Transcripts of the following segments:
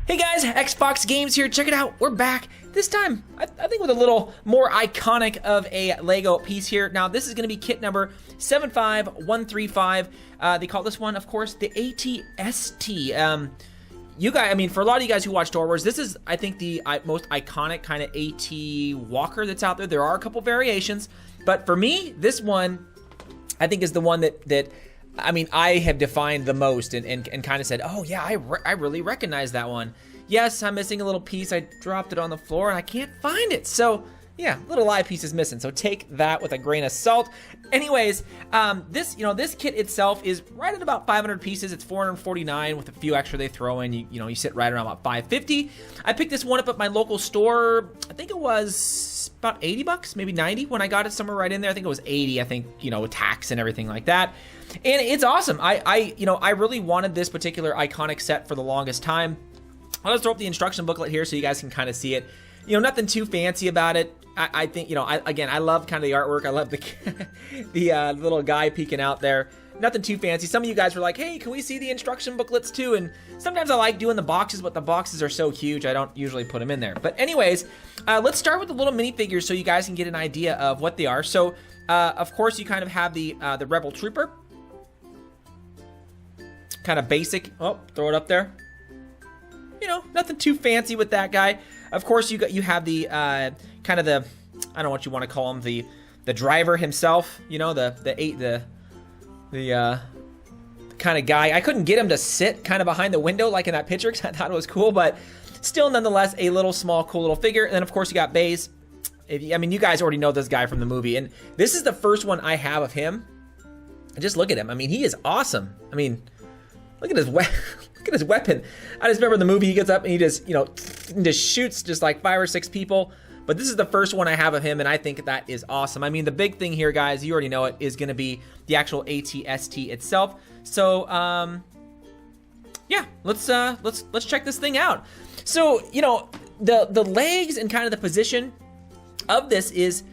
Hey guys, Xbox Games here. Check it out. We're back. This time, I think with a little more iconic of a Lego piece here. Now, this is going to be kit number 75135. They call this one, of course, the ATST. You guys, I mean, for a lot of you guys who watch Star Wars, this is, I think, the most iconic kind of AT Walker that's out there. There are a couple variations, but for me, this one, I think, is the one that I mean, I have defined the most and kind of said, oh yeah, I really recognize that one. Yes, I'm missing a little piece. I dropped it on the floor and I can't find it. So yeah, little eye piece is missing. So take that with a grain of salt. Anyways, this kit itself is right at about 500 pieces. It's 449 with a few extra they throw in. You sit right around about 550. I picked this one up at my local store. I think it was about 80 bucks, maybe 90 when I got it somewhere right in there. I think it was 80, I think, with tax and everything like that. And it's awesome. I really wanted this particular iconic set for the longest time. I'll just throw up the instruction booklet here so you guys can kind of see it. Nothing too fancy about it. I think, I love kind of the artwork. I love the little guy peeking out there. Nothing too fancy. Some of you guys were like, hey, can we see the instruction booklets too? And sometimes I like doing the boxes, but the boxes are so huge, I don't usually put them in there. But anyways, let's start with the little minifigures so you guys can get an idea of what they are. So, of course, you kind of have the Rebel Trooper. Kind of basic. Oh, throw it up there. Nothing too fancy with that guy. Of course, you have the kind of the, I don't know what you want to call him, the driver himself. The kind of guy. I couldn't get him to sit kind of behind the window like in that picture because I thought it was cool, but still, nonetheless, a little small, cool little figure. And then, of course, you got Baze. You guys already know this guy from the movie, and this is the first one I have of him. And just look at him. I mean, he is awesome. I mean, look at his look at his weapon. I just remember in the movie he gets up and he just, just shoots just like 5 or 6 people. But this is the first one I have of him, and I think that is awesome. I mean, the big thing here, guys, you already know it, is going to be the actual ATST itself. So, yeah, let's check this thing out. So, the legs and kind of the position of this is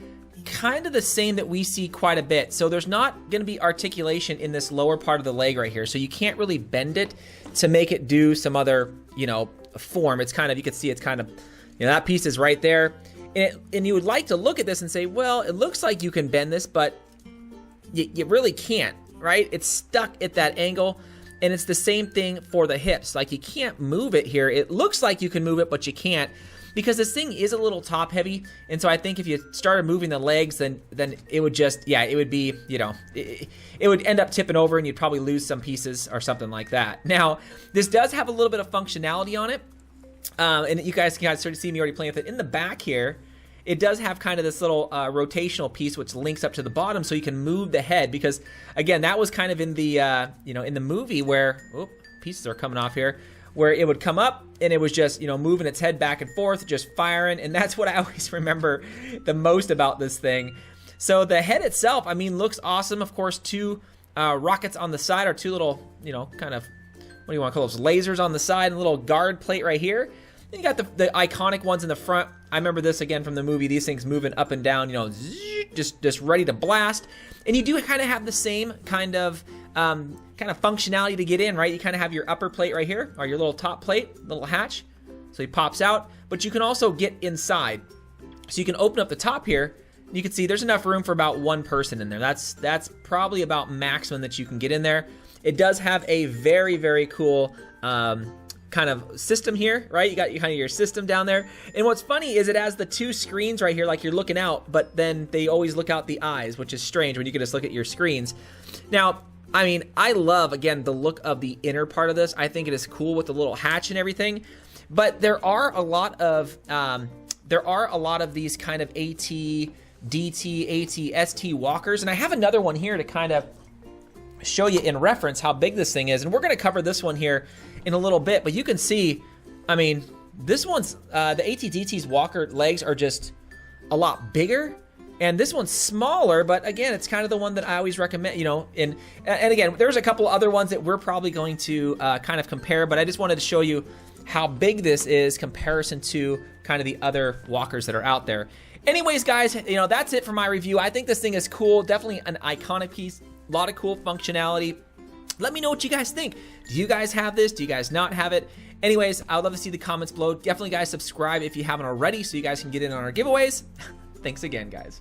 kind of the same that we see quite a bit. So there's not going to be articulation in this lower part of the leg right here. So you can't really bend it to make it do some other, form. It's kind of, you can see it's kind of, that piece is right there. And you would like to look at this and say, well, it looks like you can bend this, but you really can't, right? It's stuck at that angle. And it's the same thing for the hips. Like, you can't move it here. It looks like you can move it, but you can't, because this thing is a little top heavy. And so I think if you started moving the legs, then it would just, it would be, it would end up tipping over and you'd probably lose some pieces or something like that. Now, this does have a little bit of functionality on it. And you guys can sort of see me already playing with it. In the back here, it does have kind of this little rotational piece which links up to the bottom so you can move the head, because again, that was kind of in the, in the movie where, pieces are coming off here, where it would come up and it was just, moving its head back and forth, just firing. And that's what I always remember the most about this thing. So the head itself, I mean, looks awesome. Of course, 2 rockets on the side, or 2 little, kind of, what do you want to call those, lasers on the side, and a little guard plate right here. Then you got the iconic ones in the front. I remember this again from the movie, these things moving up and down, just ready to blast. And you do kind of have the same kind of functionality to get in, right? You kind of have your upper plate right here, or your little top plate, little hatch. So he pops out, but you can also get inside. So you can open up the top here. You can see there's enough room for about 1 person in there. That's probably about maximum that you can get in there. It does have a very, very cool kind of system here, right? You got kind of your system down there. And what's funny is it has the 2 screens right here, like you're looking out, but then they always look out the eyes, which is strange when you can just look at your screens. Now, I mean, I love, again, the look of the inner part of this. I think it is cool with the little hatch and everything. But there are a lot of these kind of AT, DT, ATST Walkers, and I have another one here to kind of show you in reference how big this thing is. And we're going to cover this one here in a little bit, but you can see, I mean, this one's the AT-DT's Walker legs are just a lot bigger. And this one's smaller, but again, it's kind of the one that I always recommend, and again, there's a couple other ones that we're probably going to kind of compare, but I just wanted to show you how big this is comparison to kind of the other walkers that are out there. Anyways, guys, that's it for my review. I think this thing is cool. Definitely an iconic piece. A lot of cool functionality. Let me know what you guys think. Do you guys have this? Do you guys not have it? Anyways, I would love to see the comments below. Definitely, guys, subscribe if you haven't already so you guys can get in on our giveaways. Thanks again, guys.